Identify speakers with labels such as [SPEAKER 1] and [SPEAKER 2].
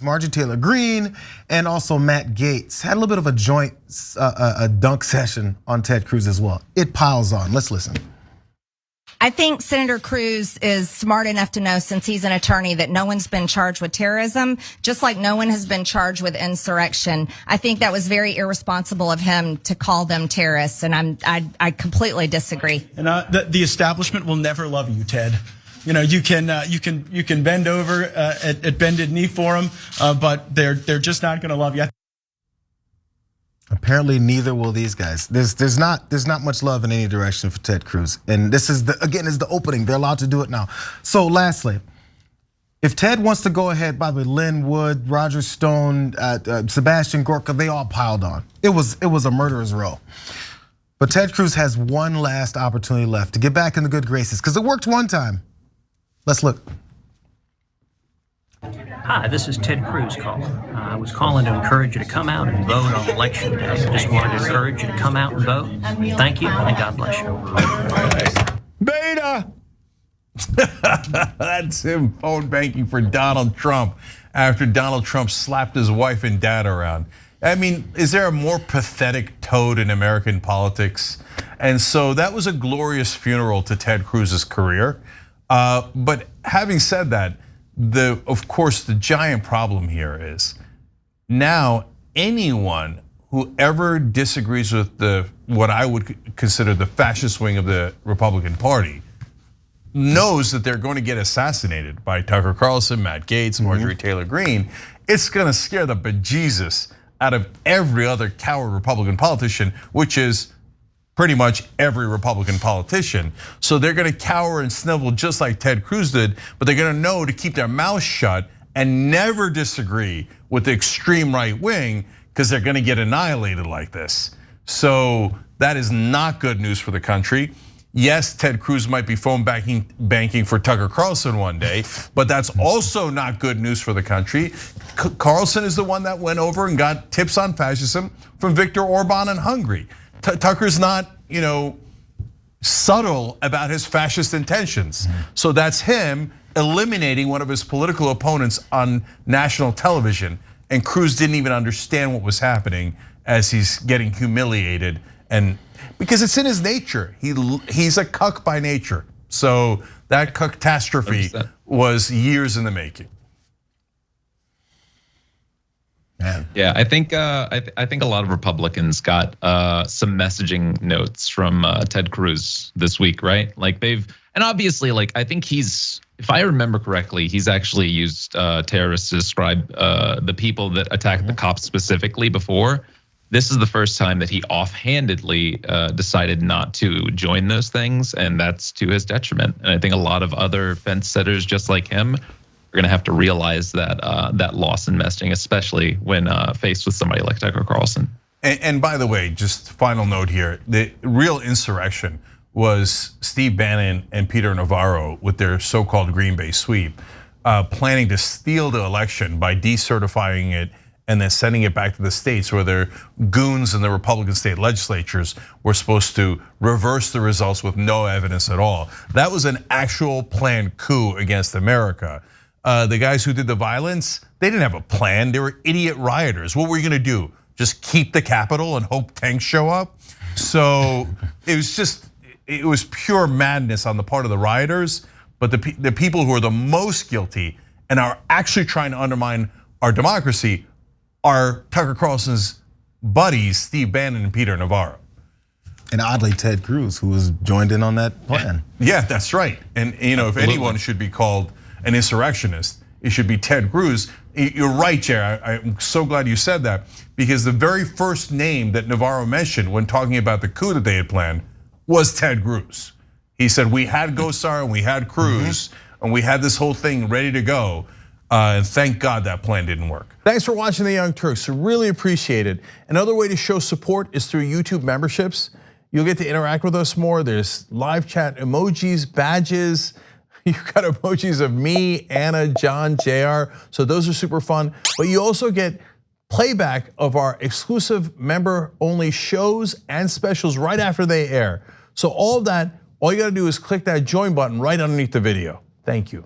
[SPEAKER 1] Marjorie Taylor Greene, and also Matt Gaetz had a little bit of a joint a dunk session on Ted Cruz as well. It piles on. Let's listen.
[SPEAKER 2] I think Senator Cruz is smart enough to know, since he's an attorney, that no one's been charged with terrorism, just like no one has been charged with insurrection. I think that was very irresponsible of him to call them terrorists, and I completely disagree.
[SPEAKER 3] And the establishment will never love you, Ted. You know, you can bend over at bended knee for them, but they're just not going to love you.
[SPEAKER 1] Apparently, neither will these guys. There's not much love in any direction for Ted Cruz, and this is the opening. They're allowed to do it now. So, lastly, if Ted wants to go ahead, by the way, Lynn Wood, Roger Stone, Sebastian Gorka, they all piled on. It was a murderer's row. But Ted Cruz has one last opportunity left to get back in the good graces, because it worked one time. Let's look.
[SPEAKER 4] Hi, this is Ted Cruz calling. I was calling to encourage you to come out and vote on election day. Just wanted to encourage you to come out and vote. Thank you, and God bless you.
[SPEAKER 5] Beta! That's him phone banking for Donald Trump after Donald Trump slapped his wife and dad around. I mean, is there a more pathetic toad in American politics? And so that was a glorious funeral to Ted Cruz's career. But having said that, of course, the giant problem here is now anyone who ever disagrees with what I would consider the fascist wing of the Republican Party knows that they're going to get assassinated by Tucker Carlson, Matt Gaetz, Marjorie Taylor Greene. It's going to scare the bejesus out of every other coward Republican politician, which is pretty much every Republican politician. So they're gonna cower and snivel just like Ted Cruz did, but they're gonna know to keep their mouths shut and never disagree with the extreme right wing, because they're gonna get annihilated like this. So that is not good news for the country. Yes, Ted Cruz might be phone banking for Tucker Carlson one day, but that's also not good news for the country. Carlson is the one that went over and got tips on fascism from Viktor Orban in Hungary. Tucker's not, subtle about his fascist intentions. So that's him eliminating one of his political opponents on national television. And Cruz didn't even understand what was happening as he's getting humiliated, and because it's in his nature. He's a cuck by nature. So that catastrophe was years in the making.
[SPEAKER 6] Man. Yeah, I think a lot of Republicans got some messaging notes from Ted Cruz this week, right? Like and obviously, like I think he's, if I remember correctly, he's actually used terrorists to describe the people that attacked the cops specifically before. This is the first time that he offhandedly decided not to join those things, and that's to his detriment. And I think a lot of other fence setters just like him are gonna have to realize that that loss in messaging, especially when faced with somebody like Tucker Carlson.
[SPEAKER 5] And by the way, just final note here, the real insurrection was Steve Bannon and Peter Navarro with their so-called Green Bay sweep, planning to steal the election by decertifying it and then sending it back to the states where their goons in the Republican state legislatures were supposed to reverse the results with no evidence at all. That was an actual planned coup against America. The guys who did the violence, they didn't have a plan. They were idiot rioters. What were you gonna do? Just keep the Capitol and hope tanks show up? So it was pure madness on the part of the rioters. But the people who are the most guilty and are actually trying to undermine our democracy are Tucker Carlson's buddies, Steve Bannon and Peter Navarro.
[SPEAKER 1] And oddly, Ted Cruz, who was joined in on that plan.
[SPEAKER 5] Yeah, that's right. And if anyone should be called an insurrectionist, it should be Ted Cruz. You're right, Jerry. I'm so glad you said that, because the very first name that Navarro mentioned when talking about the coup that they had planned was Ted Cruz. He said, we had Gosar and we had Cruz and we had this whole thing ready to go. And thank God that plan didn't work.
[SPEAKER 7] Thanks for watching the Young Turks. Really appreciate it. Another way to show support is through YouTube memberships. You'll get to interact with us more. There's live chat emojis, badges. You've got emojis of me, Anna, John, JR. So those are super fun. But you also get playback of our exclusive member-only shows and specials right after they air. So all of that, all you gotta do is click that join button right underneath the video. Thank you.